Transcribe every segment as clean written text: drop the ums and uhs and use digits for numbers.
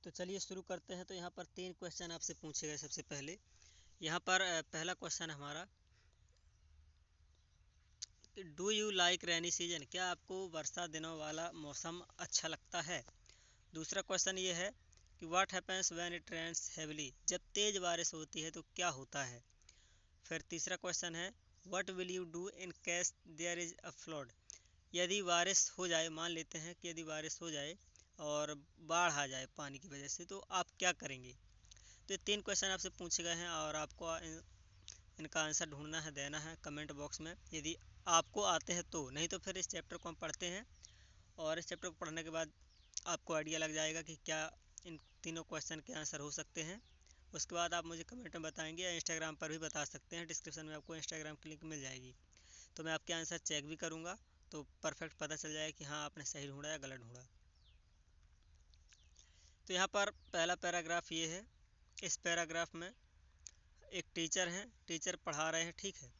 तो चलिए शुरू करते हैं। तो यहाँ पर 3 क्वेश्चन आपसे पूछे गए। सबसे पहले यहाँ पर पहला क्वेश्चन हमारा, do you like rainy season, क्या आपको वर्षा दिनों वाला मौसम अच्छा लगता है। दूसरा क्वेश्चन ये है कि what happens when it rains heavily, जब तेज़ बारिश होती है तो क्या होता है। फिर तीसरा क्वेश्चन है what will you do in case there is a flood, यदि बारिश हो जाए, मान लेते हैं कि यदि बारिश हो जाए और बाढ़ आ जाए पानी की वजह से, तो आप क्या करेंगे। तो ये 3 क्वेश्चन आपसे पूछे गए हैं और आपको इनका आंसर ढूंढना है, देना है कमेंट बॉक्स में, यदि आपको आते हैं तो। नहीं तो फिर इस चैप्टर को हम पढ़ते हैं और इस चैप्टर को पढ़ने के बाद आपको आइडिया लग जाएगा कि क्या इन तीनों क्वेश्चन के आंसर हो सकते हैं। उसके बाद आप मुझे कमेंट में बताएंगे या इंस्टाग्राम पर भी बता सकते हैं। डिस्क्रिप्शन में आपको इंस्टाग्राम की लिंक मिल जाएगी, तो मैं आपके आंसर चेक भी करूँगा, तो परफेक्ट पता चल जाएगा कि हाँ आपने सही ढूंढा या गलत ढूंढा। तो यहाँ पर पहला पैराग्राफ ये है। इस पैराग्राफ में एक टीचर हैं, टीचर पढ़ा रहे हैं, ठीक है।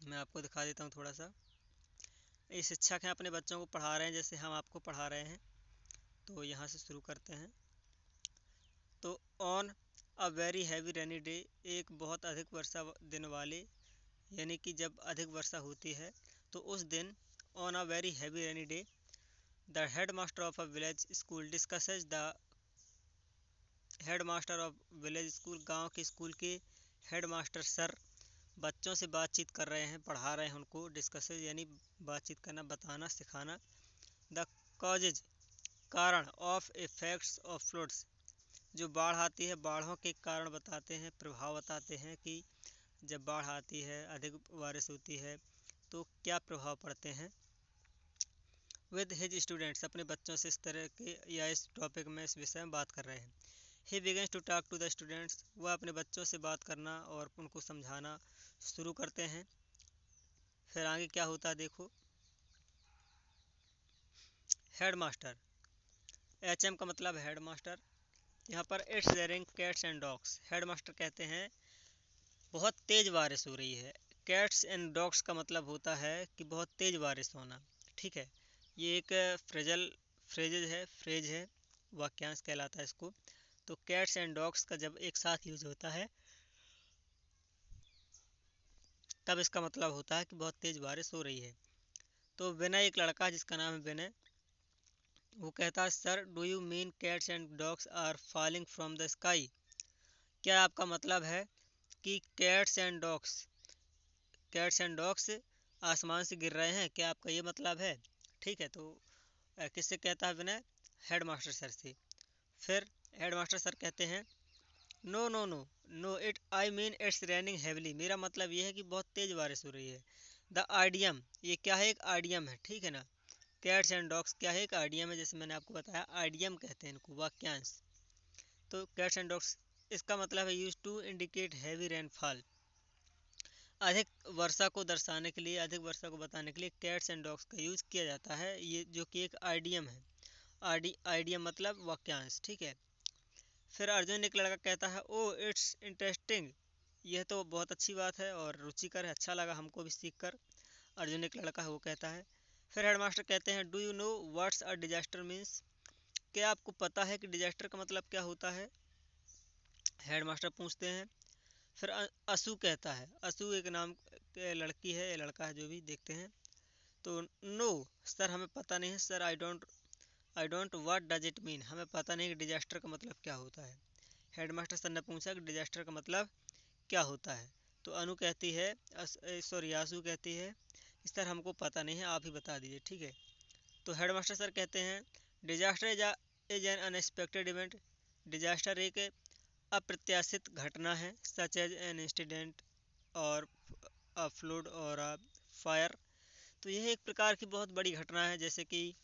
मैं आपको दिखा देता हूँ थोड़ा सा। ये शिक्षक हैं, अपने बच्चों को पढ़ा रहे हैं जैसे हम आपको पढ़ा रहे हैं। तो यहाँ से शुरू करते हैं। तो on a very heavy rainy day, एक बहुत अधिक वर्षा दिन वाले, यानी कि जब अधिक वर्षा होती है तो उस दिन, on a very heavy rainy day, the head master of a village school discusses the head master of village school, गांव के स्कूल के हेड मास्टर सर बच्चों से बातचीत कर रहे हैं, पढ़ा रहे हैं उनको। डिस्कसेज यानी बातचीत करना, बताना, सिखाना। द कॉजेज, कारण, ऑफ इफेक्ट्स ऑफ फ्लड्स, जो बाढ़ आती है बाढ़ों के कारण बताते हैं, प्रभाव बताते हैं कि जब बाढ़ आती है, अधिक बारिश होती है तो क्या प्रभाव पड़ते हैं। विद हिज स्टूडेंट्स, अपने बच्चों से इस तरह के या इस टॉपिक में, इस विषय में बात कर रहे हैं। He begins to talk to the students, वह अपने बच्चों से बात करना और उनको समझाना शुरू करते हैं। फिर आगे क्या होता है देखो। हेड मास्टर, HM का मतलब हेड मास्टर। यहाँ पर it's rearing cats and dogs, head master कहते हैं बहुत तेज़ बारिश हो रही है। कैट्स एंड डॉग्स का मतलब होता है कि बहुत तेज़ बारिश होना, ठीक है। ये एक फ्रेज है, वाक्यांश कहलाता है इसको। तो कैट्स एंड डॉग्स का जब एक साथ यूज होता है तब इसका मतलब होता है कि बहुत तेज़ बारिश हो रही है। तो विनय, एक लड़का जिसका नाम है विनय, वो कहता है sir do you mean cats and dogs are falling from the sky, क्या आपका मतलब है कि कैट्स एंड डॉग्स आसमान से गिर रहे हैं, क्या आपका ये मतलब है। ठीक है। तो किससे कहता है विनय, हेड मास्टर सर से। फिर हेड मास्टर सर कहते हैं no no no no it I mean it's raining heavily, मेरा मतलब ये है कि बहुत तेज़ बारिश हो रही है। द आइडियम, ये क्या है, एक आइडियम है, ठीक है ना। कैट्स एंड डॉग्स क्या है, एक आइडियम है, जैसे मैंने आपको बताया आइडियम कहते हैं इनको, वाक्यांश। तो कैट्स एंड डॉग्स, इसका मतलब है use to indicate heavy rainfall, अधिक वर्षा को दर्शाने के लिए, अधिक वर्षा को बताने के लिए कैट्स एंड डॉग्स का यूज किया जाता है, ये जो कि एक आइडियम है। आइडियम मतलब वाक्यांश, ठीक है। फिर अर्जुन, एक लड़का, कहता है ओ इट्स इंटरेस्टिंग, यह तो बहुत अच्छी बात है और रुचिकर है, अच्छा लगा हमको भी सीख कर। अर्जुन एक लड़का है, वो कहता है। फिर हेडमास्टर कहते हैं do you know what's a disaster means, क्या आपको पता है कि डिजास्टर का मतलब क्या होता है, हेडमास्टर पूछते हैं। फिर असू कहता है, असू एक नाम के लड़की है, ये लड़का है, जो भी देखते हैं। तो नो सर, हमें पता नहीं है sir, I don't what does it mean, हमें पता नहीं कि डिजास्टर का मतलब क्या होता है। हेडमास्टर सर ने पूछा कि डिजास्टर का मतलब क्या होता है। तो अनु कहती है, आसू कहती है सर हमको पता नहीं है, आप ही बता दीजिए, ठीक है। तो हेडमास्टर सर कहते हैं disaster is an unexpected event, disaster एक अप्रत्याशित घटना है, सच एज एन इंसिडेंट और अ फ्लड और अ फायर। तो यह एक प्रकार की बहुत बड़ी घटना है, जैसे कि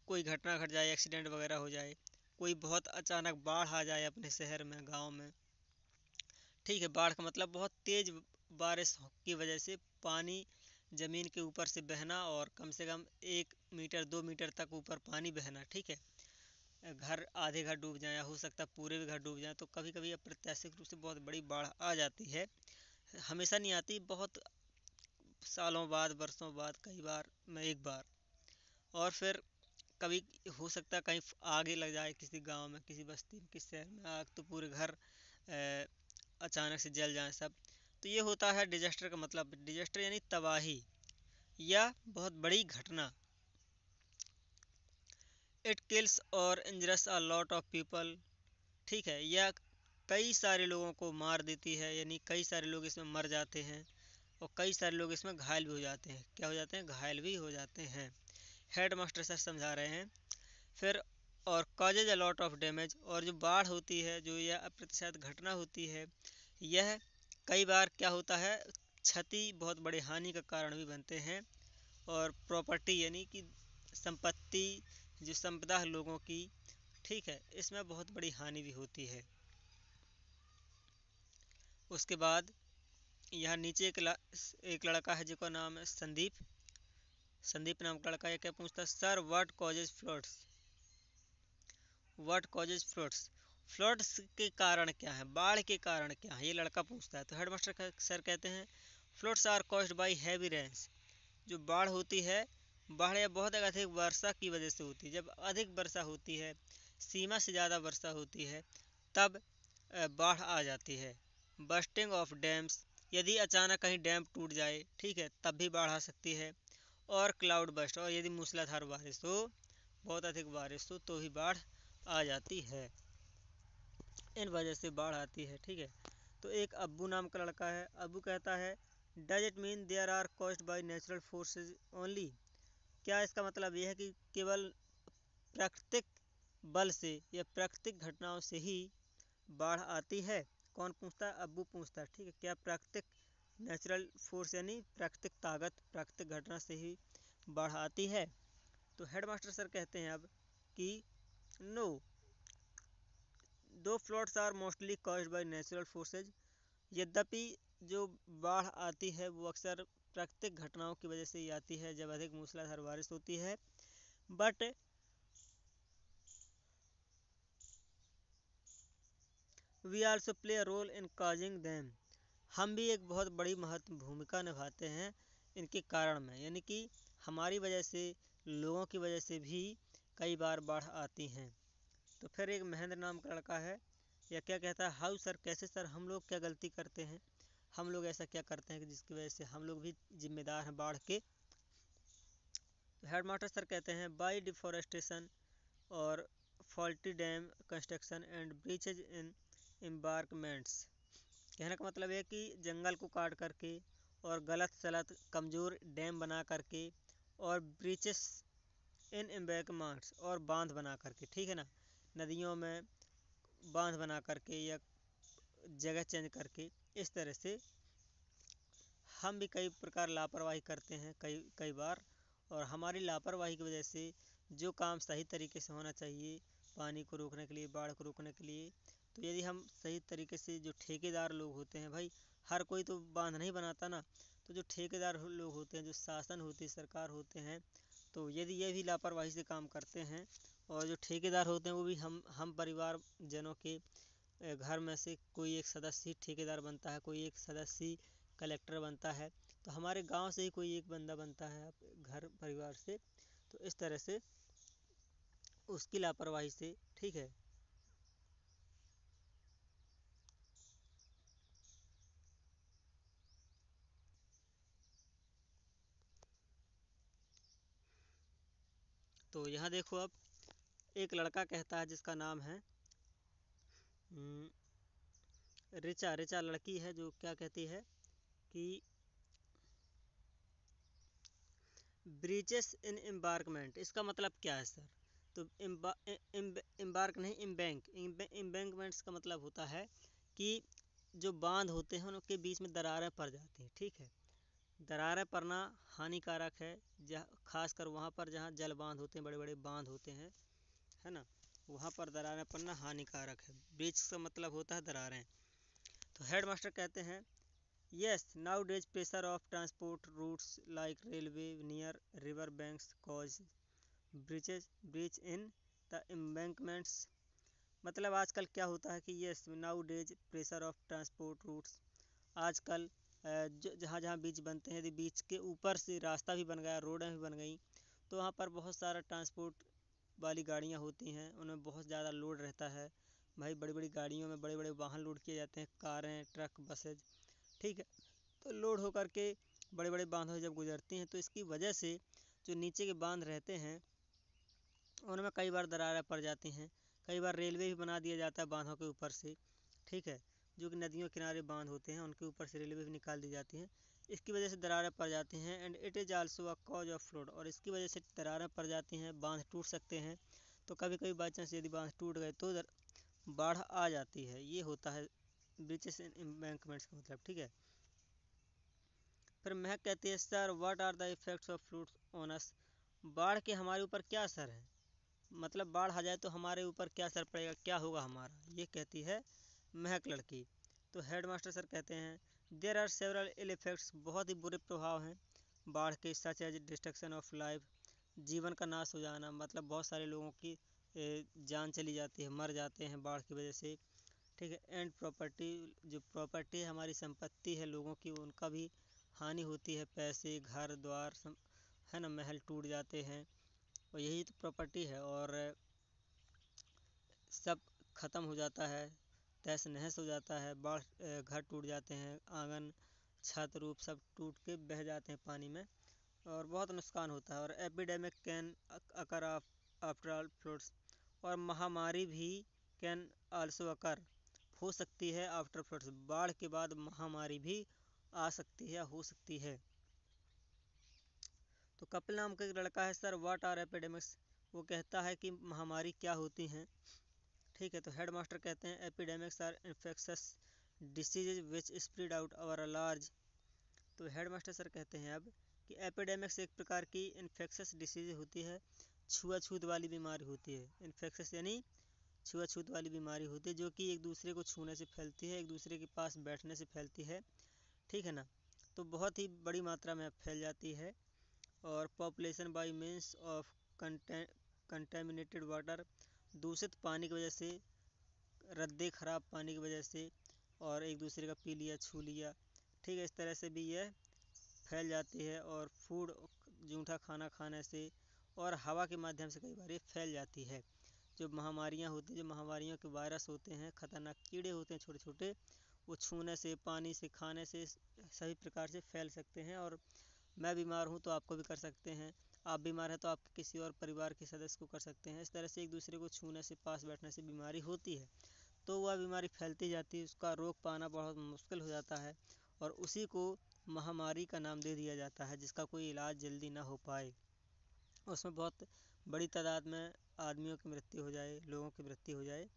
कोई घटना घट जाए, एक्सीडेंट वगैरह हो जाए, कोई बहुत अचानक बाढ़ आ जाए अपने शहर में, गांव में, ठीक है। बाढ़ का मतलब बहुत तेज़ बारिश की वजह से पानी ज़मीन के ऊपर से बहना और कम से कम 1 मीटर 2 मीटर तक ऊपर पानी बहना, ठीक है। घर, आधे घर डूब जाए या हो सकता है पूरे भी घर डूब जाए। तो कभी कभी अप्रत्याशित रूप से बहुत बड़ी बाढ़ आ जाती है, हमेशा नहीं आती, बहुत सालों बाद, वर्षों बाद, कई बार में एक बार। और फिर कभी हो सकता है कहीं आगे लग जाए, किसी गांव में, किसी बस्ती में, किसी शहर में आग, तो पूरे घर अचानक से जल जाए सब। तो ये होता है डिजास्टर का मतलब। डिजास्टर यानी तबाही या बहुत बड़ी घटना। इट किल्स और इंजरस अ लॉट ऑफ पीपल, ठीक है, या कई सारे लोगों को मार देती है, यानी कई सारे लोग इसमें मर जाते हैं और कई सारे लोग इसमें घायल भी हो जाते हैं। क्या हो जाते हैं? घायल भी हो जाते हैं। हेड मास्टर सर समझा रहे हैं। फिर और causes a lot of damage, और जो बाढ़ होती है, जो यह अप्रत्याशित घटना होती है, यह कई बार क्या होता है, क्षति, बहुत बड़ी हानि का कारण भी बनते हैं। और प्रॉपर्टी यानी कि संपत्ति, जो संपदा है लोगों की, ठीक है, इसमें बहुत बड़ी हानि भी होती है। उसके बाद यहाँ नीचे एक लड़का है जिसका नाम है संदीप। संदीप नाम का लड़का, ये क्या पूछता है? Sir what causes floods, what causes floods, floods के कारण क्या है, बाढ़ के कारण क्या है, ये लड़का पूछता है। तो हेडमास्टर सर कहते हैं floods are caused by heavy rains, जो बाढ़ होती है, बाढ़ या बहुत अधिक वर्षा की वजह से होती है। जब अधिक वर्षा होती है, सीमा से ज़्यादा वर्षा होती है, तब बाढ़ आ जाती है। बस्टिंग ऑफ डैम्स, यदि अचानक कहीं डैम टूट जाए, ठीक है, तब भी बाढ़ आ सकती है। और क्लाउड बस्ट, और यदि मूसलाधार बारिश हो, बहुत अधिक बारिश हो, तो ही बाढ़ आ जाती है। इन वजह से बाढ़ आती है, ठीक है। तो एक अब्बू नाम का लड़का है। अब्बू कहता है does it mean there are caused by natural forces only, क्या इसका मतलब यह है कि केवल प्राकृतिक बल से या प्राकृतिक घटनाओं से ही बाढ़ आती है? कौन पूछता है? अब्बू पूछता है, ठीक है। क्या प्राकृतिक, नेचुरल फोर्स यानी प्राकृतिक ताकत, प्राकृतिक घटना से ही बाढ़ आती है? तो हेडमास्टर सर कहते हैं अब कि no, though floods are mostly caused by natural forces, यद्यपि जो बाढ़ आती है वो अक्सर प्राकृतिक घटनाओं की वजह से ही आती है, जब अधिक मूसलाधार बारिश होती है। But we also play a role in causing them, हम भी एक बहुत बड़ी महत्व भूमिका निभाते हैं इनके कारण में, यानी कि हमारी वजह से, लोगों की वजह से भी कई बार बाढ़ आती हैं। तो फिर एक महेंद्र नाम का लड़का है, या क्या कहता है, हाउ सर, कैसे सर, हम लोग क्या गलती करते हैं, हम लोग ऐसा क्या करते हैं कि जिसकी वजह से हम लोग भी जिम्मेदार हैं बाढ़ के? तो हेडमास्टर सर कहते हैं बाई डिफॉरेस्टेशन और faulty dam construction and breaches in embankments, कहने का मतलब है कि जंगल को काट करके और गलत सलत कमज़ोर डैम बना करके और ब्रीचेस इन एम्बैंकमेंट्स, और बांध बना करके, ठीक है ना, नदियों में बांध बना करके या जगह चेंज करके, इस तरह से हम भी कई प्रकार लापरवाही करते हैं कई कई बार। और हमारी लापरवाही की वजह से जो काम सही तरीके से होना चाहिए, पानी को रोकने के लिए, बाढ़ को रोकने के लिए, तो यदि हम सही तरीके से, जो ठेकेदार लोग होते हैं भाई, हर कोई तो बांध नहीं बनाता ना, तो जो ठेकेदार लोग होते हैं, जो शासन होती है, सरकार होते हैं, तो यदि ये भी लापरवाही से काम करते हैं, और जो ठेकेदार होते हैं वो भी हम परिवार जनों के घर में से कोई एक सदस्य ठेकेदार बनता है, कोई एक सदस्य कलेक्टर बनता है, तो हमारे गांव से ही कोई एक बंदा बनता है घर परिवार से, तो इस तरह से उसकी लापरवाही से, ठीक है। तो यहाँ देखो, अब एक लड़का कहता है जिसका नाम है रिचा। रिचा लड़की है जो क्या कहती है कि ब्रीचेस इन एम्बार्कमेंट, इसका मतलब क्या है सर? तो एम्बार्क नहीं, इम्बैंक, इम्बैंकमेंट्स का मतलब होता है कि जो बांध होते हैं उनके बीच में दरारें पड़ जाती हैं, ठीक है। दरारें पड़ना हानिकारक है, खासकर वहाँ पर जहाँ जल बांध होते हैं, बड़े बड़े बांध होते हैं, है ना, वहाँ पर दरारें पड़ना हानिकारक है। ब्रिज का मतलब होता है दरारें। तो हेडमास्टर कहते हैं yes, nowadays pressure of transport routes like railway near river banks cause breach in the embankments, मतलब आजकल क्या होता है कि yes, nowadays pressure of transport routes, आजकल जहाँ जहाँ बीच बनते हैं, यदि बीच के ऊपर से रास्ता भी बन गया, रोडें भी बन गई, तो वहाँ पर बहुत सारा ट्रांसपोर्ट वाली गाड़ियाँ होती हैं, उनमें बहुत ज़्यादा लोड रहता है भाई। बड़ी बड़ी गाड़ियों में बड़े बड़े वाहन लोड किए जाते हैं, कारें, ट्रक, बसेज, ठीक है। तो लोड होकर के बड़े बड़े बांधों से जब गुजरती हैं तो इसकी वजह से जो नीचे के बांध रहते हैं उनमें कई बार दरारें पड़ जाती हैं। कई बार रेलवे भी बना दिया जाता है बांधों के ऊपर से, ठीक है। जो कि नदियों किनारे बांध होते हैं उनके ऊपर से रेलवे भी निकाल दी जाती हैं। इसकी वजह से दरारें पड़ जाती हैं। And it is also a cause of flood, और इसकी वजह से दरारें पड़ जाती हैं, बांध टूट सकते हैं। तो कभी कभी बाई चांस यदि बांध टूट गए तो बाढ़ आ जाती है। ये होता है ब्रीचेस एंड एम्बैंकमेंट्स का मतलब, ठीक है। फिर महक कहती है sir what are the effects of floods on us. बाढ़ के हमारे ऊपर क्या असर है, मतलब बाढ़ आ जाए तो हमारे ऊपर क्या असर पड़ेगा, क्या होगा हमारा, ये कहती है महक लड़की। तो हेडमास्टर सर कहते हैं there are several ill effects, बहुत ही बुरे प्रभाव हैं बाढ़ के, such as destruction of life, जीवन का नाश हो जाना, मतलब बहुत सारे लोगों की जान चली जाती है, मर जाते हैं बाढ़ की वजह से, ठीक है। एंड प्रॉपर्टी, जो प्रॉपर्टी है हमारी संपत्ति है लोगों की, उनका भी हानि होती है, पैसे, घर द्वार है ना, महल टूट जाते हैं, और यही तो प्रॉपर्टी है। और सब ख़त्म हो जाता है, तहस नहस हो जाता है, बाढ़ घर टूट जाते हैं, आंगन, छत, रूफ सब टूट के बह जाते हैं पानी में, और बहुत नुकसान होता है। और epidemic can occur after all floods, और महामारी भी कैन आल्सो अकर, हो सकती है आफ्टर फ्लड्स, बाढ़ के बाद महामारी भी आ सकती है, हो सकती है। तो कपिल नाम का एक लड़का है सर व्हाट आर एपिडेमिक्स, वो कहता है कि महामारी क्या होती हैं, ठीक है। तो हेड मास्टर कहते हैं epidemics are infectious diseases which spread out over a large. तो हेड मास्टर सर कहते हैं अब कि एपिडेमिक्स एक प्रकार की इन्फेक्शस डिसीज होती है, छुआछूत वाली बीमारी होती है। इन्फेक्शस यानी छुआछूत वाली बीमारी होती है, जो कि एक दूसरे को छूने से फैलती है, एक दूसरे के पास बैठने से फैलती है, ठीक है ना। तो बहुत ही बड़ी मात्रा में फैल जाती है। और population by means of contaminated water, दूषित पानी की वजह से, रद्दे ख़राब पानी की वजह से, और एक दूसरे का पी लिया, छू लिया, ठीक है, इस तरह से भी यह फैल जाती है। और फूड, जूठा खाना खाने से, और हवा के माध्यम से कई बार ये फैल जाती है। जो महामारियाँ होती हैं, जो महामारियों के वायरस होते हैं, ख़तरनाक कीड़े होते हैं छोटे छोटे, वो छूने से, पानी से, खाने से सभी प्रकार से फैल सकते हैं। और मैं बीमार हूँ तो आपको भी कर सकते हैं, आप बीमार हैं तो आपके किसी और परिवार के सदस्य को कर सकते हैं। इस तरह से एक दूसरे को छूने से, पास बैठने से बीमारी होती है, तो वह बीमारी फैलती जाती है, उसका रोक पाना बहुत मुश्किल हो जाता है, और उसी को महामारी का नाम दे दिया जाता है, जिसका कोई इलाज जल्दी ना हो पाए, उसमें बहुत बड़ी तादाद में आदमियों की मृत्यु हो जाए, लोगों की मृत्यु हो जाए।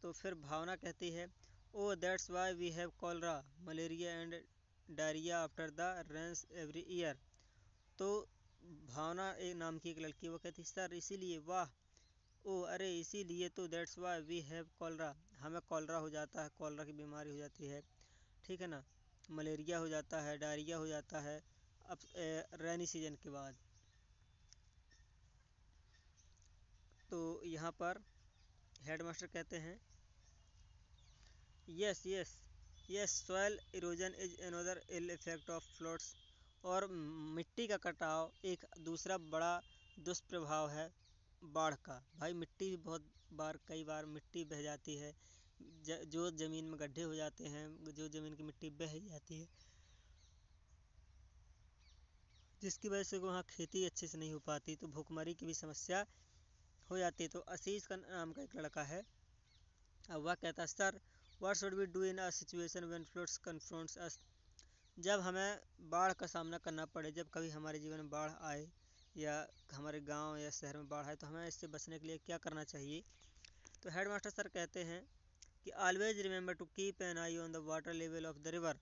तो फिर भावना कहती है oh that's why we have cholera, malaria and diarrhoea after the rains every year. तो भावना एक नाम की एक लड़की, वो कहती सर इसीलिए, वाह, ओ अरे इसीलिए तो, that's why we have cholera, हमें कॉलरा हो जाता है, कॉलरा की बीमारी हो जाती है, ठीक है ना। मलेरिया हो जाता है, डायरिया हो जाता है, अब रेनी सीजन के बाद। तो यहाँ पर हेडमास्टर कहते हैं yes yes yes soil erosion is another ill effect of floods, और मिट्टी का कटाव एक दूसरा बड़ा दुष्प्रभाव है बाढ़ का। भाई मिट्टी भी बहुत बार, कई बार मिट्टी बह जाती है, जो ज़मीन में गड्ढे हो जाते हैं, जो ज़मीन की मिट्टी बह जाती है, जिसकी वजह से वहाँ खेती अच्छे से नहीं हो पाती, तो भूखमरी की भी समस्या हो जाती है। तो आशीष का नाम का एक लड़का है, अब वह कहता है sir what should we do in a situation when floods confronts us. जब हमें बाढ़ का सामना करना पड़े, जब कभी हमारे जीवन में बाढ़ आए, या हमारे गांव या शहर में बाढ़ आए, तो हमें इससे बचने के लिए क्या करना चाहिए। तो हेड मास्टर सर कहते हैं कि always remember to keep an eye on the water level of the river.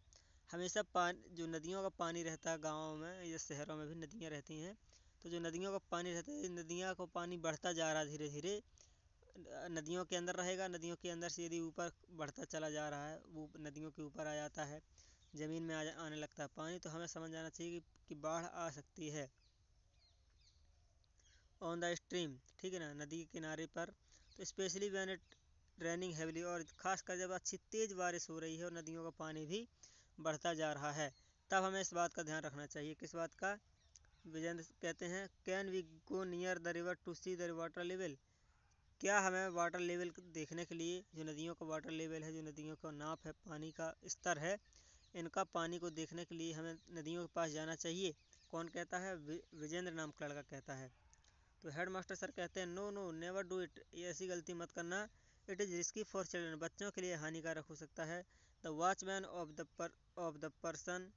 हमेशा पानी, जो नदियों का पानी रहता है, गाँवों में या शहरों में भी नदियाँ रहती हैं, तो जो नदियों का पानी रहता है, नदियों का पानी बढ़ता जा रहा है धीरे धीरे, नदियों के अंदर रहेगा, नदियों के अंदर से यदि ऊपर बढ़ता चला जा रहा है, वो नदियों के ऊपर आ जाता है, ज़मीन में आने लगता है पानी, तो हमें समझ जाना चाहिए कि बाढ़ आ सकती है ऑन द स्ट्रीम, ठीक है ना, नदी के किनारे पर। तो specially when it raining heavily, और खासकर जब अच्छी तेज़ बारिश हो रही है और नदियों का पानी भी बढ़ता जा रहा है, तब हमें इस बात का ध्यान रखना चाहिए, किस बात का, विजेंद्र कहते हैं can we go near the river to see the water level, क्या हमें वाटर लेवल देखने के लिए, जो नदियों का वाटर लेवल है, जो नदियों का नाप है, पानी का स्तर है, इनका पानी को देखने के लिए हमें नदियों के पास जाना चाहिए। कौन कहता है? विजेंद्र नाम का लड़का कहता है। तो हेड मास्टर सर कहते हैं no no never do it, ये ऐसी गलती मत करना, it is risky for children, बच्चों के लिए हानिकारक हो सकता है। The watchman of the person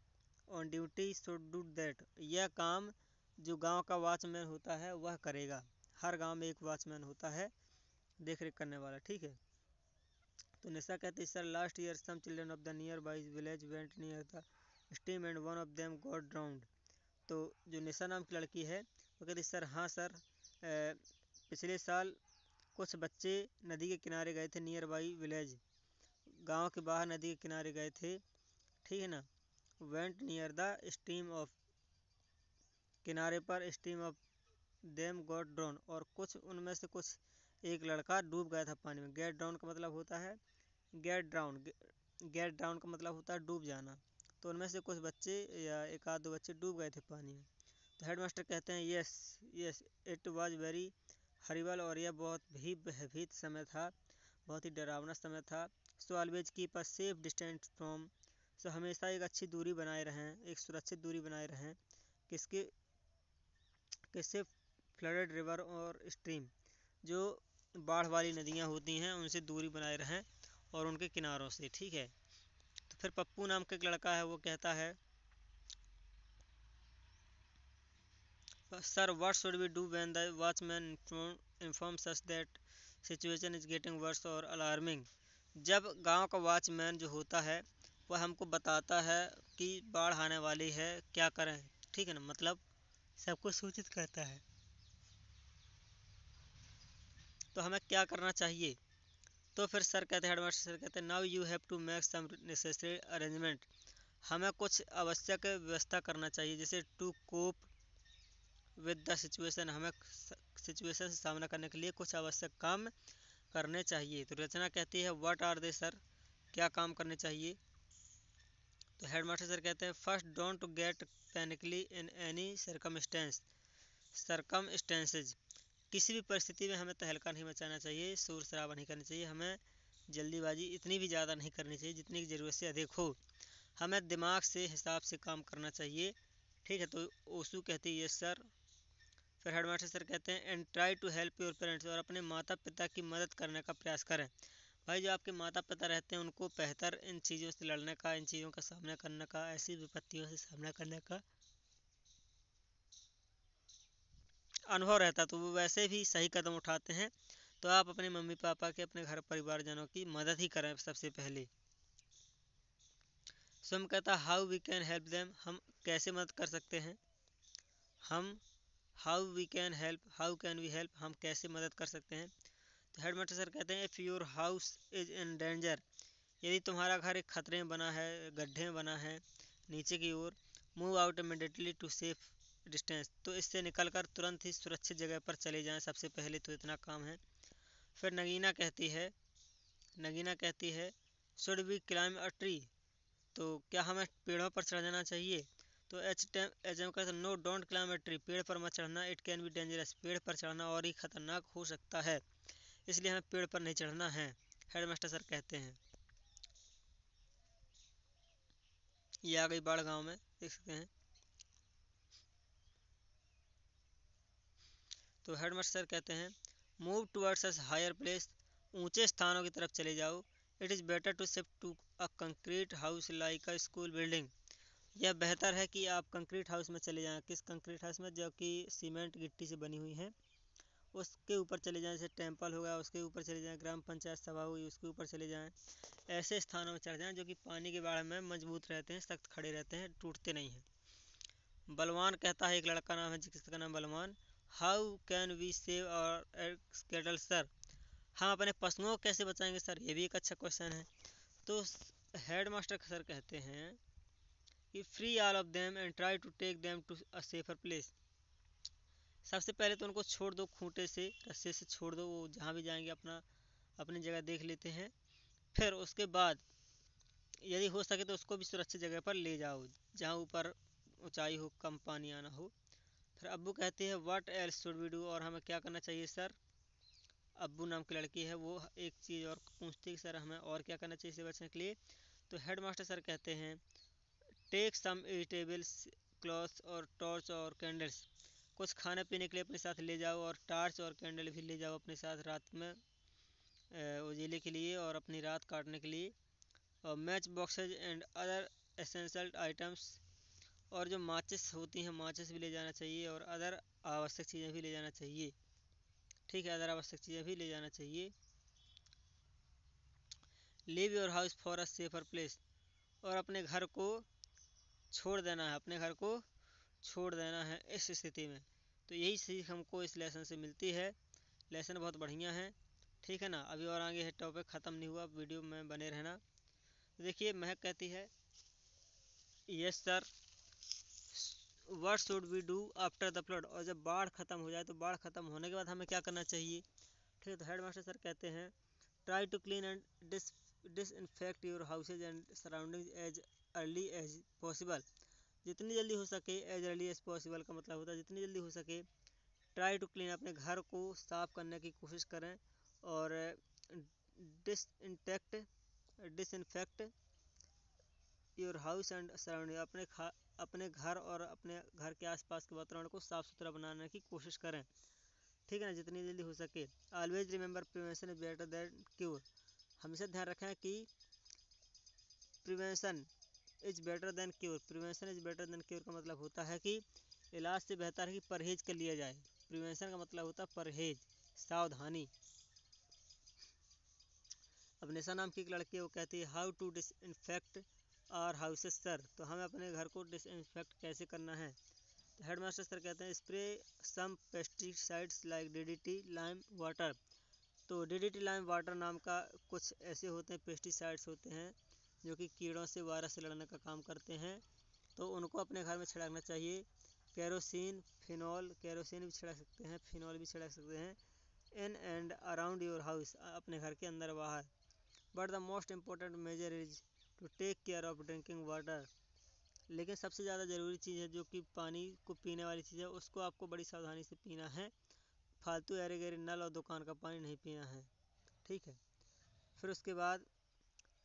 on duty should do that, यह काम जो गांव का वॉचमैन होता है वह करेगा। हर गांव में एक वॉचमैन होता है देख रेख करने वाला, ठीक है। तो निशा कहती है sir last year some children of the nearby village went near the stream and one of them got drowned. तो जो निशा नाम की लड़की है वो कहती सर हाँ सर, पिछले साल कुछ बच्चे नदी के किनारे गए थे, नियर बाई विलेज, गांव के बाहर नदी के किनारे गए थे, ठीक है ना। Went near the stream of, किनारे पर stream of them got drowned, और कुछ उनमें से कुछ एक लड़का डूब गया था पानी में। गेट ड्राउन का मतलब होता है गेट ड्राउन, गेट ड्राउन का मतलब होता है डूब जाना। तो उनमें से कुछ बच्चे या एक आध दो बच्चे डूब गए थे पानी में। तो हेडमास्टर कहते हैं yes yes it was very horrible, और यह बहुत ही भयभीत समय था, बहुत ही डरावना समय था। So always keep a safe distance from, so हमेशा एक अच्छी दूरी बनाए रहें, एक सुरक्षित दूरी बनाए रहें। किसके किससे? फ्लडेड रिवर और स्ट्रीम, जो बाढ़ वाली नदियाँ होती हैं उनसे दूरी बनाए रहें और उनके किनारों से, ठीक है। तो फिर पप्पू नाम का एक लड़का है वो कहता है sir what should we do when the watchman informs us that situation is getting worse और अलार्मिंग, जब गांव का वॉचमैन जो होता है वह हमको बताता है कि बाढ़ आने वाली है, क्या करें, ठीक है ना, मतलब सबको सूचित करता है, तो हमें क्या करना चाहिए। तो फिर सर कहते हैं, हेडमास्टर सर कहते हैं now you have to make some necessary arrangement, हमें कुछ आवश्यक व्यवस्था करना चाहिए, जैसे to cope with the situation, हमें सिचुएशन से सामना करने के लिए कुछ आवश्यक काम करने चाहिए। तो रचना कहती है व्हाट आर दे सर, क्या काम करने चाहिए। तो हेडमास्टर सर कहते हैं first don't get panicky in any circumstances, किसी भी परिस्थिति में हमें तहलका नहीं मचाना चाहिए, शोर शराबा नहीं करना चाहिए, हमें जल्दीबाजी इतनी भी ज़्यादा नहीं करनी चाहिए जितनी की ज़रूरत से अधिक हो, हमें दिमाग से हिसाब से काम करना चाहिए, ठीक है। तो ओसू कहती है यस सर। फिर हेडमास्टर सर कहते हैं and try to help your parents, और अपने माता पिता की मदद करने का प्रयास करें। भाई जो आपके माता पिता रहते हैं उनको बेहतर इन चीज़ों से लड़ने का, इन चीज़ों का सामना करने का, ऐसी विपत्तियों से सामना करने का अनुभव रहता है, तो वो वैसे भी सही कदम उठाते हैं। तो आप अपने मम्मी पापा के, अपने घर परिवारजनों की मदद ही करें सबसे पहले। स्वयं कहता how we can help them, हम कैसे मदद कर सकते हैं, हम हाउ कैन वी हेल्प, हम कैसे मदद कर सकते हैं। तो हेडमास्टर सर कहते हैं if your house is in danger, यदि तुम्हारा घर एक खतरे में बना है, गड्ढे में बना है नीचे की ओर, move out immediately to safe distance, तो इससे निकलकर तुरंत ही सुरक्षित जगह पर चले जाएं, सबसे पहले तो इतना काम है। फिर नगीना कहती है should we climb a tree, तो क्या हमें पेड़ों पर चढ़ जाना चाहिए। तो एच एम कहते no don't climb a tree, पेड़ पर मत चढ़ना, इट कैन बी डेंजरस, पेड़ पर चढ़ना और ही खतरनाक हो सकता है, इसलिए हमें पेड़ पर नहीं चढ़ना है, हेडमास्टर सर कहते हैं। ये आ गई बाढ़ गांव में, देख सकते हैं। तो हेडमास्टर सर कहते हैं move towards a higher place, ऊंचे स्थानों की तरफ चले जाओ, it is better to shift to a concrete house like a school building, यह बेहतर है कि आप कंक्रीट हाउस में चले जाएं। किस कंक्रीट हाउस में? जो कि सीमेंट गिट्टी से बनी हुई है, उसके ऊपर चले जाएं, जैसे टेम्पल हो गया उसके ऊपर चले जाएं, ग्राम पंचायत सभा हुई उसके ऊपर चले जाएं, ऐसे स्थानों में चढ़ जाएं जो कि पानी के बाढ़ में मजबूत रहते हैं, सख्त खड़े रहते हैं, टूटते नहीं हैं। बलवान कहता है, एक लड़का नाम है जिसका नाम Balwan, how can we save our cattle sir, हम अपने पशुओं को कैसे बचाएंगे सर, ये भी एक अच्छा क्वेश्चन है। तो हेड मास्टर सर कहते हैं कि free all of them and try to take them to a safer place, सबसे पहले तो उनको छोड़ दो, खूंटे से रस्से से छोड़ दो, वो जहाँ भी जाएंगे अपनी जगह देख लेते हैं। फिर उसके बाद यदि हो सके तो उसको भी सुरक्षित जगह पर ले जाओ, जहाँ ऊपर ऊंचाई हो, कम पानी आना हो, फिर अब्बू कहती है what else should we do, और हमें क्या करना चाहिए सर। अब्बू नाम की लड़की है, वो एक चीज़ और पूछती है सर हमें और क्या करना चाहिए इससे बचने के लिए। तो हेड मास्टर सर कहते हैं टेक सम ईटेबल्स क्लॉथ और टॉर्च और कैंडल्स, कुछ खाने पीने के लिए अपने साथ ले जाओ और टार्च और कैंडल भी ले जाओ अपने साथ रात में उजीले के लिए और अपनी रात काटने के लिए। और match boxes and other essential items, और जो माचिस होती हैं माचिस भी ले जाना चाहिए और अदर आवश्यक चीज़ें भी ले जाना चाहिए। ठीक है, अदर आवश्यक चीज़ें भी ले जाना चाहिए। Leave your house for a safer place, और अपने घर को छोड़ देना है, अपने घर को छोड़ देना है इस स्थिति में। तो यही सीख हमको इस लेसन से मिलती है। लेसन बहुत बढ़िया है, ठीक है ना। अभी और आगे है, टॉपिक ख़त्म नहीं हुआ, वीडियो में बने रहना। तो देखिए महक कहती है yes sir, what should we do after the flood, और जब बाढ़ ख़त्म हो जाए तो बाढ़ ख़त्म होने के बाद हमें क्या करना चाहिए। ठीक है, तो हेड मास्टर सर कहते हैं try to clean and disinfect your houses and surroundings as early as possible, जितनी जल्दी हो सके। एज अर्ली एज पॉसिबल का मतलब होता है जितनी जल्दी हो सके। ट्राई टू क्लीन, अपने घर को साफ करने की कोशिश करें। और disinfect your house and surrounding, अपने घर और अपने घर के आसपास के वातावरण को साफ सुथरा बनाने की कोशिश करें। ठीक है ना, जितनी जल्दी हो सके। Always remember prevention is better than cure, हमेशा ध्यान रखें कि prevention is better than cure, prevention is better than cure का मतलब होता है कि इलाज से बेहतर है कि परहेज कर लिया जाए। प्रिवेंशन का मतलब होता है परहेज, सावधानी। अब निशा नाम की एक लड़की है, वो कहती है how to disinfect our houses sir, तो हमें अपने घर को डिसइंफेक्ट कैसे करना है। तो हेड मास्टर सर कहते हैं spray some pesticides like DDT lime water, तो डीडीटी लाइम वाटर नाम का कुछ ऐसे होते हैं पेस्टिसाइड्स होते हैं जो कि कीड़ों से वायरस से लड़ने का काम करते हैं, तो उनको अपने घर में छिड़कना चाहिए। केरोसिन फिनॉल, केरोसिन भी छिड़क सकते हैं, फिनॉल भी छिड़क सकते हैं। In and around your house, अपने घर के अंदर बाहर। But the most important measure is to take care of drinking water, लेकिन सबसे ज़्यादा ज़रूरी चीज़ है जो कि पानी को पीने वाली चीज़ है, उसको आपको बड़ी सावधानी से पीना है। फालतू एरे गहरे नल और दुकान का पानी नहीं पीना है। ठीक है, फिर उसके बाद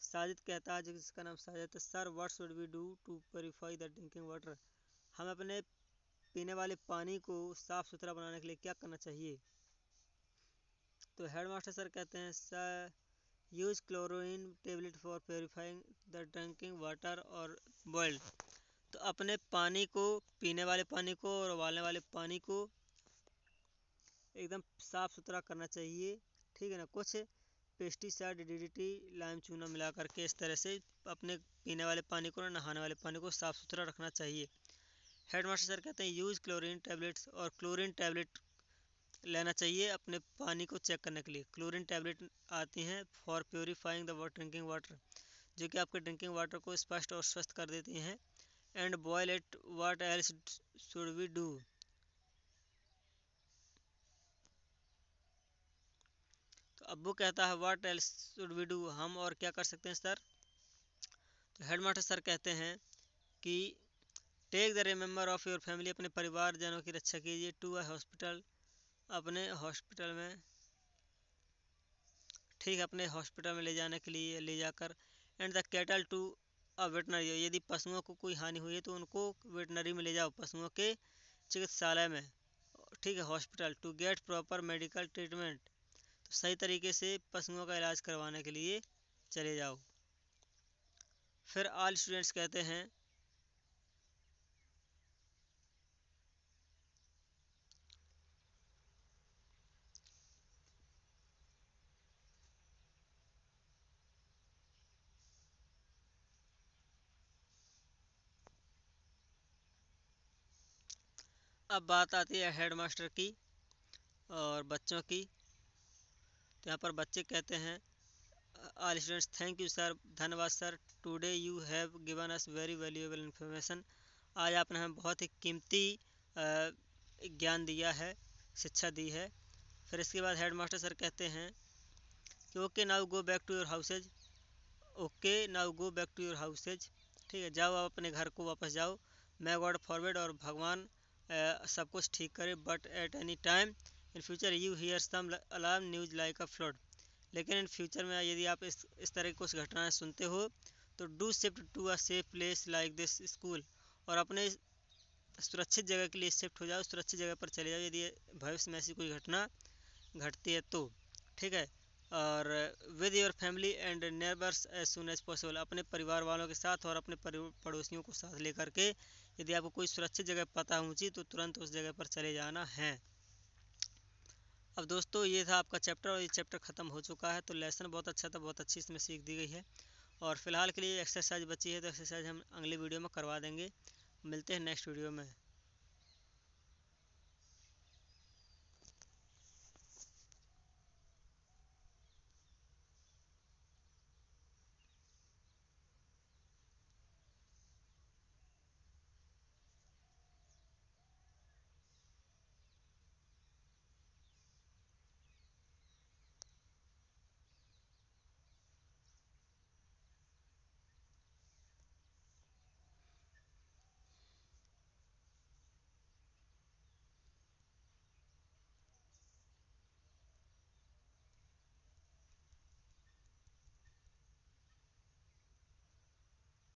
साजिद कहता है, जिसका नाम साजिद है, sir what should we do to purify the drinking water, हम अपने पीने वाले पानी को साफ़ सुथरा बनाने के लिए क्या करना चाहिए। तो हेड मास्टर सर कहते हैं sir use chlorine tablet for purifying the drinking water और बॉइल्ड, तो अपने पानी को, पीने वाले पानी को और उबालने वाले पानी को एकदम साफ़ सुथरा करना चाहिए। ठीक है ना, कुछ पेस्टिसाइड डीडीटी लाइम चूना मिला करके इस तरह से अपने पीने वाले पानी को, नहाने वाले पानी को साफ़ सुथरा रखना चाहिए। हेड मास्टर सर कहते हैं यूज़ क्लोरीन टैबलेट्स, और क्लोरीन टैबलेट लेना चाहिए अपने पानी को चेक करने के लिए। क्लोरीन टैबलेट आती हैं for purifying the drinking water, जो कि आपके ड्रिंकिंग वाटर को स्पष्ट और स्वस्थ कर देती हैं। And boil it, what else should we do, तो अब्बू कहता है what else should we do, हम और क्या कर सकते हैं सर। तो हेड मास्टर सर कहते हैं कि take the remember of your family, अपने परिवारजनों की रक्षा कीजिए। टू अ हॉस्पिटल, अपने हॉस्पिटल में, ठीक है, अपने हॉस्पिटल में ले जाने के लिए ले जाकर। And the cattle to a veterinary, यदि पशुओं को कोई हानि हुई है तो उनको वेटनरी में ले जाओ, पशुओं के चिकित्सालय में। ठीक है, hospital to get proper medical treatment, तो सही तरीके से पशुओं का इलाज करवाने के लिए चले जाओ। फिर ऑल स्टूडेंट्स कहते हैं अब बात आती है हेड मास्टर की और बच्चों की। तो यहाँ पर बच्चे कहते हैं all students thank you sir, धन्यवाद sir. Today you have given us very valuable information, आज आपने हमें बहुत ही कीमती ज्ञान दिया है, शिक्षा दी है। फिर इसके बाद हेड मास्टर सर कहते हैं कि okay now go back to your houses, okay now go back to your houses, ठीक है, जाओ आप अपने घर को वापस जाओ। मैं गॉड फॉरवर्ड, और भगवान सब कुछ ठीक करे, but at any time in future you hear some alarm news like a flood. लेकिन इन फ्यूचर में यदि आप इस तरह की कुछ घटनाएं सुनते हो तो do shift to a safe place like this school, और अपने सुरक्षित जगह के लिए शिफ्ट हो जाओ, सुरक्षित जगह पर चले जाओ यदि भविष्य में ऐसी कोई घटना घटती है तो। ठीक है। और with your family and neighbours as soon as possible, अपने परिवार वालों के साथ और अपने पड़ोसियों को साथ लेकर के यदि आपको कोई सुरक्षित जगह पता ऊँची तो तुरंत उस जगह पर चले जाना है। अब दोस्तों ये था आपका चैप्टर, और ये चैप्टर ख़त्म हो चुका है। तो लेसन बहुत अच्छा था, बहुत अच्छी इसमें सीख दी गई है। और फिलहाल के लिए एक्सरसाइज बची है तो एक्सरसाइज हम अगली वीडियो में करवा देंगे। मिलते हैं नेक्स्ट वीडियो में।